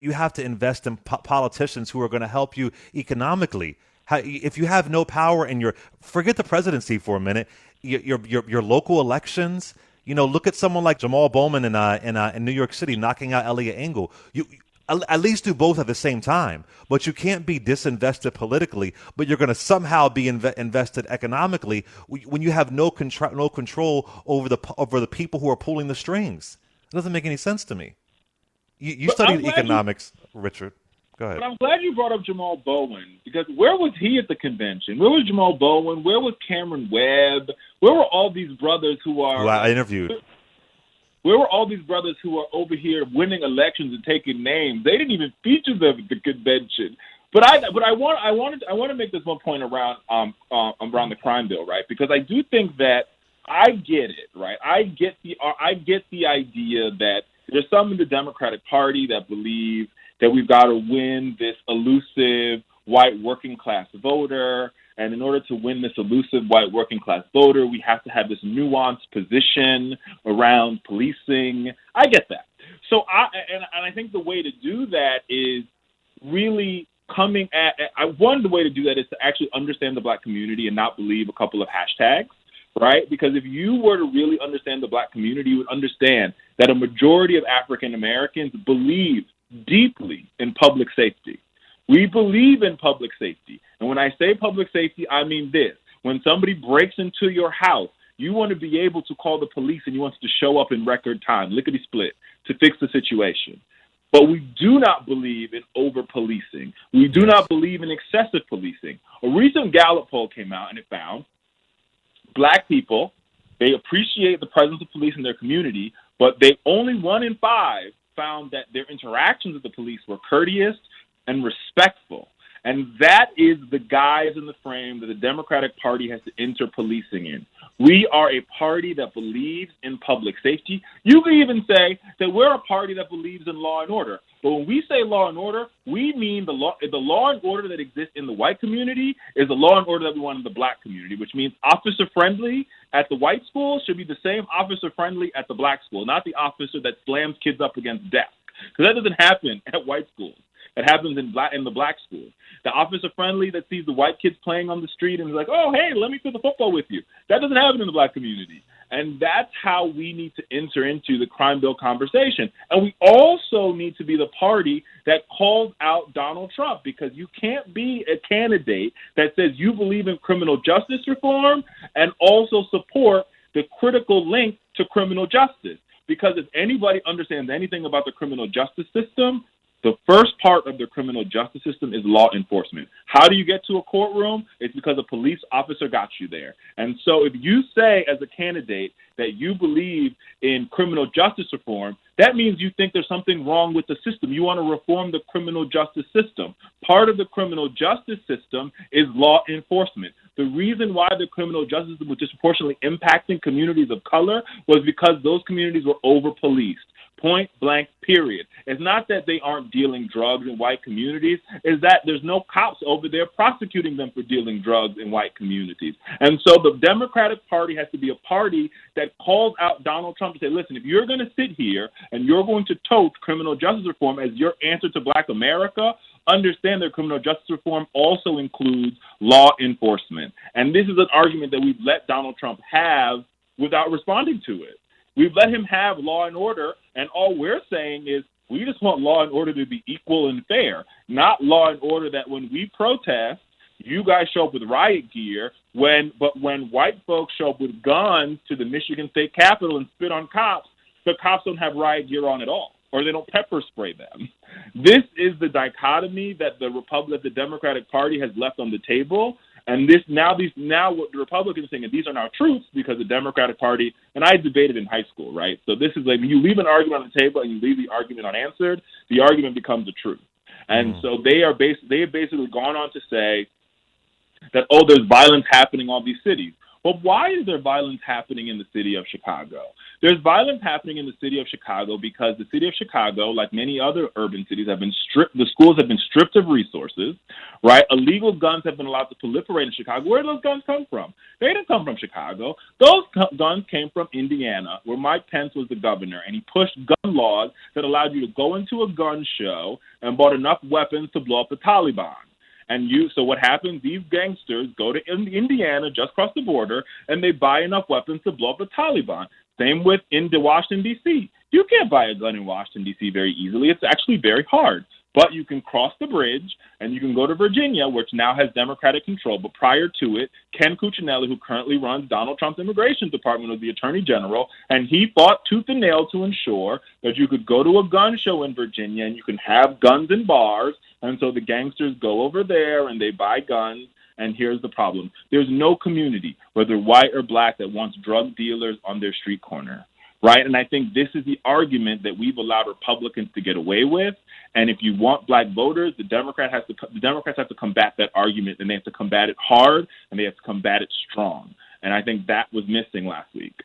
You have to invest in politicians who are going to help you economically. If you have no power in your, forget the presidency for a minute, your local elections. Look at someone like Jamal Bowman in New York City knocking out Elliot Engel. You at least do both at the same time, but you can't be disinvested politically, but you're going to somehow be invested economically when you have no control over the people who are pulling the strings. It doesn't make any sense to me. You But I'm studied glad you economics, Richard. Go ahead. But I'm glad you brought up Jamal Bowen, because where was he at the convention? Where was Jamal Bowen? Where was Cameron Webb? Where were all these brothers who are Who I interviewed. Where were all these brothers who are over here winning elections and taking names? They didn't even feature them at the convention. But I want to make this one point around the crime bill, right? Because I do think that I get it, right? I get the idea that there's some in the Democratic Party that believe that we've got to win this elusive white working class voter. And in order to win this elusive white working class voter, we have to have this nuanced position around policing. I get that. So I think the way to do that is really the way to do that is to actually understand the black community and not believe a couple of hashtags, right? Because if you were to really understand the black community, you would understand that a majority of African Americans believe deeply in public safety. We believe in public safety. And when I say public safety, I mean this. When somebody breaks into your house, you want to be able to call the police and you want to show up in record time, lickety-split, to fix the situation. But we do not believe in over-policing. We do not believe in excessive policing. A recent Gallup poll came out and it found black people, they appreciate the presence of police in their community, but only 1 in 5 found that their interactions with the police were courteous and respectful. And that is the guise and the frame that the Democratic Party has to enter policing in. We are a party that believes in public safety. You can even say that we're a party that believes in law and order. But when we say law and order, we mean the law and order that exists in the white community is the law and order that we want in the black community, which means officer friendly at the white school should be the same officer friendly at the black school, not the officer that slams kids up against desks. Because that doesn't happen at white schools. It happens in the black schools. The officer friendly that sees the white kids playing on the street and is like, oh, hey, let me play the football with you. That doesn't happen in the black community. And that's how we need to enter into the crime bill conversation. And we also need to be the party that calls out Donald Trump, because you can't be a candidate that says you believe in criminal justice reform and also support the critical link to criminal justice. Because if anybody understands anything about the criminal justice system, the first part of the criminal justice system is law enforcement. How do you get to a courtroom? It's because a police officer got you there. And so if you say as a candidate that you believe in criminal justice reform, that means you think there's something wrong with the system. You want to reform the criminal justice system. Part of the criminal justice system is law enforcement. The reason why the criminal justice system was disproportionately impacting communities of color was because those communities were over-policed. Point blank, period. It's not that they aren't dealing drugs in white communities. It's that there's no cops over there prosecuting them for dealing drugs in white communities. And so the Democratic Party has to be a party that calls out Donald Trump to say, listen, if you're going to sit here and you're going to tote criminal justice reform as your answer to black America, understand that criminal justice reform also includes law enforcement. And this is an argument that we've let Donald Trump have without responding to it. We've let him have law and order, and all we're saying is we just want law and order to be equal and fair, not law and order that when we protest, you guys show up with riot gear, but when white folks show up with guns to the Michigan State Capitol and spit on cops, the cops don't have riot gear on at all, or they don't pepper spray them. This is the dichotomy that the Democratic Party has left on the table. And now what the Republicans are saying, and these are now truths because the Democratic Party, and I debated in high school, right? So this is like when you leave an argument on the table and you leave the argument unanswered, the argument becomes a truth. And so they have basically gone on to say that, there's violence happening in all these cities. Well, why is there violence happening in the city of Chicago? There's violence happening in the city of Chicago because the city of Chicago, like many other urban cities, have been stripped. The schools have been stripped of resources, right? Illegal guns have been allowed to proliferate in Chicago. Where did those guns come from? They didn't come from Chicago. Those guns came from Indiana, where Mike Pence was the governor, and he pushed gun laws that allowed you to go into a gun show and bought enough weapons to blow up the Taliban. So what happens, these gangsters go to Indiana, just across the border, and they buy enough weapons to blow up the Taliban. Same with in Washington, D.C. You can't buy a gun in Washington, D.C. very easily. It's actually very hard. But you can cross the bridge, and you can go to Virginia, which now has Democratic control. But prior to it, Ken Cuccinelli, who currently runs Donald Trump's immigration department, was the attorney general, and he fought tooth and nail to ensure that you could go to a gun show in Virginia, and you can have guns in bars. And so the gangsters go over there, and they buy guns. And here's the problem. There's no community, whether white or black, that wants drug dealers on their street corner. Right? And I think this is the argument that we've allowed Republicans to get away with. And if you want black voters, the Democrats have to combat that argument, and they have to combat it hard, and they have to combat it strong. And I think that was missing last week.